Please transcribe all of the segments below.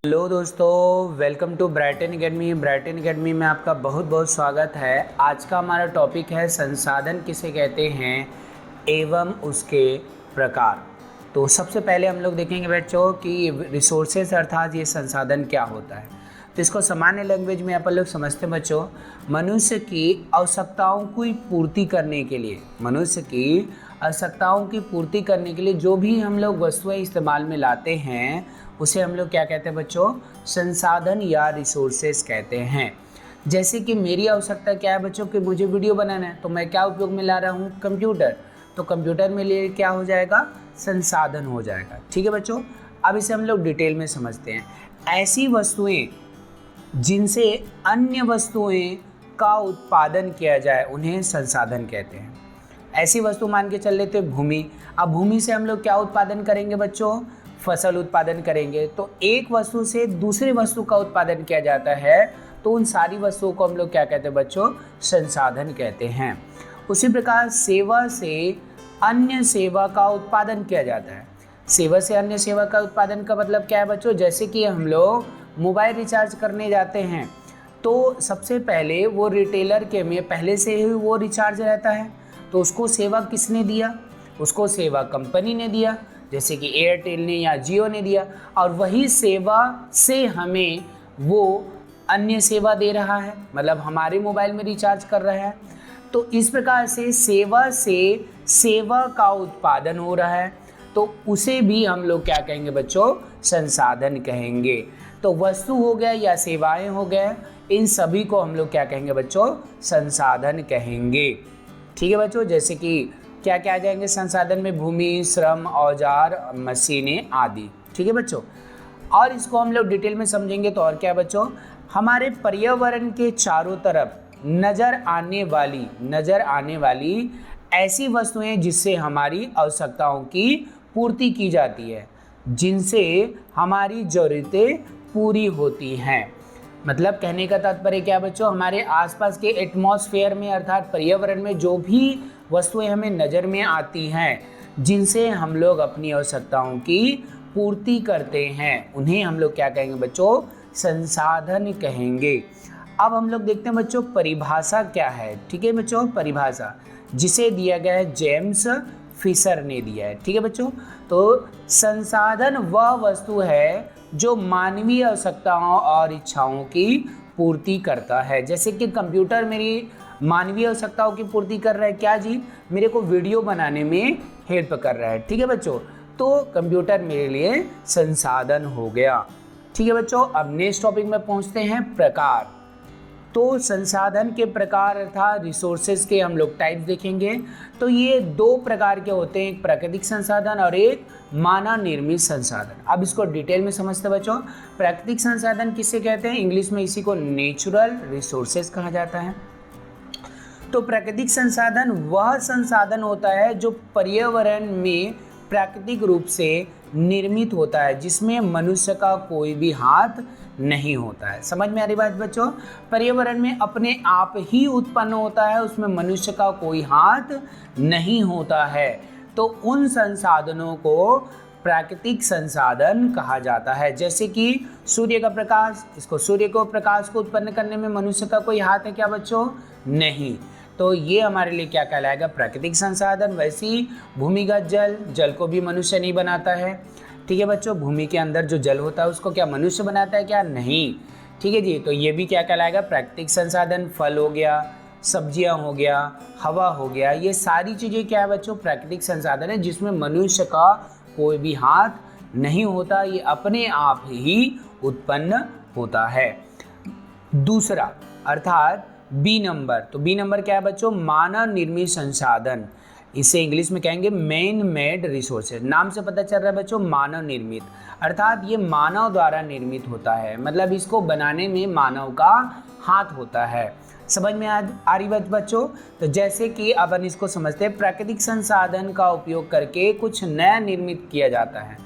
Hello दोस्तों, welcome to Brighton academy. Brighton academy में आपका बहुत बहुत स्वागत है। आज का हमारा टॉपिक है संसाधन किसे कहते हैं एवं उसके प्रकार। तो सबसे पहले हम लोग देखेंगे बच्चों कि रिसोर्सेज अर्थात ये संसाधन क्या होता है। तो इसको सामान्य लैंग्वेज में अपन लोग समझते हैं बच्चों, मनुष्य की आवश्यकताओं की पूर्ति करने के लिए, मनुष्य की आवश्यकताओं की पूर्ति करने के लिए जो भी हम लोग वस्तुएं इस्तेमाल में लाते हैं उसे हम लोग क्या कहते हैं बच्चों, संसाधन या रिसोर्सेस कहते हैं। जैसे कि मेरी आवश्यकता क्या है बच्चों कि मुझे वीडियो बनाना है, तो मैं क्या उपयोग में ला रहा हूँ, कंप्यूटर। तो कंप्यूटर में लिए क्या हो जाएगा, संसाधन हो जाएगा। ठीक है बच्चों, अब इसे हम लोग डिटेल में समझते हैं। ऐसी वस्तुएं जिनसे अन्य वस्तुएं का उत्पादन किया जाए उन्हें संसाधन कहते हैं। ऐसी वस्तु मान के चल लेते भूमि। अब भूमि से हम लोग क्या उत्पादन करेंगे बच्चों, फसल उत्पादन करेंगे। तो एक वस्तु से दूसरी वस्तु का उत्पादन किया जाता है, तो उन सारी वस्तुओं को हम लोग क्या कहते हैं बच्चों, संसाधन कहते हैं। उसी प्रकार सेवा से अन्य सेवा का उत्पादन किया जाता है। सेवा से अन्य सेवा का उत्पादन का मतलब क्या है बच्चों, जैसे कि हम लोग मोबाइल रिचार्ज करने जाते हैं तो सबसे पहले वो रिटेलर के में पहले से ही वो रिचार्ज रहता है, तो उसको सेवा किसने दिया, उसको सेवा कंपनी ने दिया, जैसे कि एयरटेल ने या जियो ने दिया, और वही सेवा से हमें वो अन्य सेवा दे रहा है, मतलब हमारे मोबाइल में रिचार्ज कर रहा है। तो इस प्रकार से सेवा का उत्पादन हो रहा है, तो उसे भी हम लोग क्या कहेंगे बच्चों, संसाधन कहेंगे। तो वस्तु हो गया या सेवाएं हो गए, इन सभी को हम लोग क्या कहेंगे बच्चों, संसाधन कहेंगे। ठीक है बच्चों, जैसे कि क्या क्या आ जाएंगे संसाधन में, भूमि, श्रम, औजार, मशीनें आदि। ठीक है बच्चों, और इसको हम लोग डिटेल में समझेंगे तो और क्या बच्चों, हमारे पर्यावरण के चारों तरफ नजर आने वाली ऐसी वस्तुएं जिससे हमारी आवश्यकताओं की पूर्ति की जाती है, जिनसे हमारी ज़रूरतें पूरी होती हैं। मतलब कहने का तात्पर्य क्या बच्चों, हमारे आसपास के एटमॉस्फेयर में अर्थात पर्यावरण में जो भी वस्तुएं हमें नज़र में आती हैं, जिनसे हम लोग अपनी आवश्यकताओं की पूर्ति करते हैं, उन्हें हम लोग क्या कहेंगे बच्चों, संसाधन कहेंगे। अब हम लोग देखते हैं बच्चों परिभाषा क्या है। ठीक है बच्चों, परिभाषा जिसे दिया गया है जेम्स फिशर ने दिया है। ठीक है बच्चों, तो संसाधन वह वस्तु है जो मानवीय आवश्यकताओं और इच्छाओं की पूर्ति करता है। जैसे कि कंप्यूटर मेरी मानवीय आवश्यकताओं की पूर्ति कर रहा है, क्या जी, मेरे को वीडियो बनाने में हेल्प कर रहा है। ठीक है बच्चों, तो कंप्यूटर मेरे लिए संसाधन हो गया। ठीक है बच्चों, अब नेक्स्ट टॉपिक में पहुंचते हैं, प्रकार। तो संसाधन के प्रकार अर्थात रिसोर्सेज के हम लोग टाइप्स देखेंगे। तो ये दो प्रकार के होते हैं, एक प्राकृतिक संसाधन और एक मानव निर्मित संसाधन। अब इसको डिटेल में समझते हैं बच्चों। प्राकृतिक संसाधन किसे कहते हैं, इंग्लिश में इसी को नेचुरल रिसोर्सेज कहा जाता है। तो प्राकृतिक संसाधन वह संसाधन होता है जो पर्यावरण में प्राकृतिक रूप से निर्मित होता है, जिसमें मनुष्य का कोई भी हाथ नहीं होता है। समझ में आ रही बात बच्चों, पर्यावरण में अपने आप ही उत्पन्न होता है, उसमें मनुष्य का कोई हाथ नहीं होता है। तो उन संसाधनों को प्राकृतिक संसाधन कहा जाता है। जैसे कि सूर्य का प्रकाश, इसको सूर्य को प्रकाश को उत्पन्न करने में मनुष्य का कोई हाथ है क्या बच्चों, नहीं। तो ये हमारे लिए क्या कहलाएगा, प्राकृतिक संसाधन। वैसी भूमिगत जल को भी मनुष्य नहीं बनाता है। ठीक है बच्चों, भूमि के अंदर जो जल होता है उसको क्या मनुष्य बनाता है क्या, नहीं। ठीक है जी, तो ये भी क्या कहलाएगा, प्राकृतिक संसाधन। फल हो गया, सब्जियां हो गया, हवा हो गया, ये सारी चीज़ें क्या है बच्चों, प्राकृतिक संसाधन है, जिसमें मनुष्य का कोई भी हाथ नहीं होता, ये अपने आप ही उत्पन्न होता है। दूसरा अर्थात बी नंबर, तो बी नंबर क्या है बच्चों, मानव निर्मित संसाधन। इसे इंग्लिश में कहेंगे मैन मेड रिसोर्सेज। नाम से पता चल रहा है बच्चों, मानव निर्मित, अर्थात ये मानव द्वारा निर्मित होता है, मतलब इसको बनाने में मानव का हाथ होता है। समझ में आ रही बात बच्चों। तो जैसे कि अपन इसको समझते हैं, प्राकृतिक संसाधन का उपयोग करके कुछ नया निर्मित किया जाता है।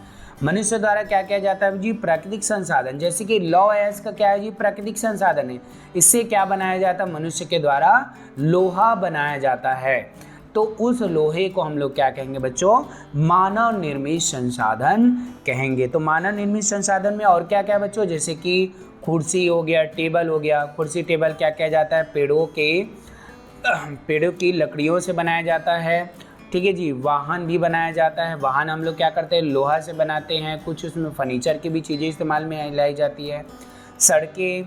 मनुष्य द्वारा क्या किया जाता है जी, प्राकृतिक संसाधन। जैसे कि लौह अयस्क का क्या है जी, प्राकृतिक संसाधन है। इससे क्या बनाया जाता है, मनुष्य के द्वारा लोहा बनाया जाता है। तो उस लोहे को हम लोग क्या कहेंगे बच्चों, मानव निर्मित संसाधन कहेंगे। तो मानव निर्मित संसाधन में और क्या क्या बच्चों, जैसे कि कुर्सी हो गया, टेबल हो गया। कुर्सी टेबल क्या किया जाता है, पेड़ों की लकड़ियों से बनाया जाता है, ठीक है जी। वाहन भी बनाया जाता है, वाहन हम लोग क्या करते हैं, लोहा से बनाते हैं। कुछ उसमें फर्नीचर की भी चीज़ें इस्तेमाल में लाई जाती है। सड़कें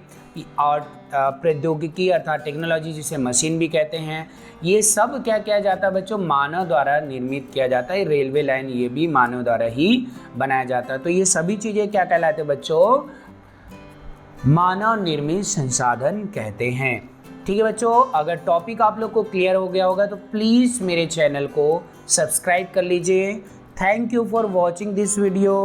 और प्रौद्योगिकी अर्थात टेक्नोलॉजी जिसे मशीन भी कहते हैं, ये सब क्या किया जाता है बच्चों, मानव द्वारा निर्मित किया जाता है। रेलवे लाइन ये भी मानव द्वारा ही बनाया जाता है। तो ये सभी चीज़ें क्या कहलाते हैं बच्चों, मानव निर्मित संसाधन कहते हैं। ठीक है बच्चों, अगर टॉपिक आप लोग को क्लियर हो गया होगा तो प्लीज़ मेरे चैनल को सब्सक्राइब कर लीजिए। Thank you for watching this video.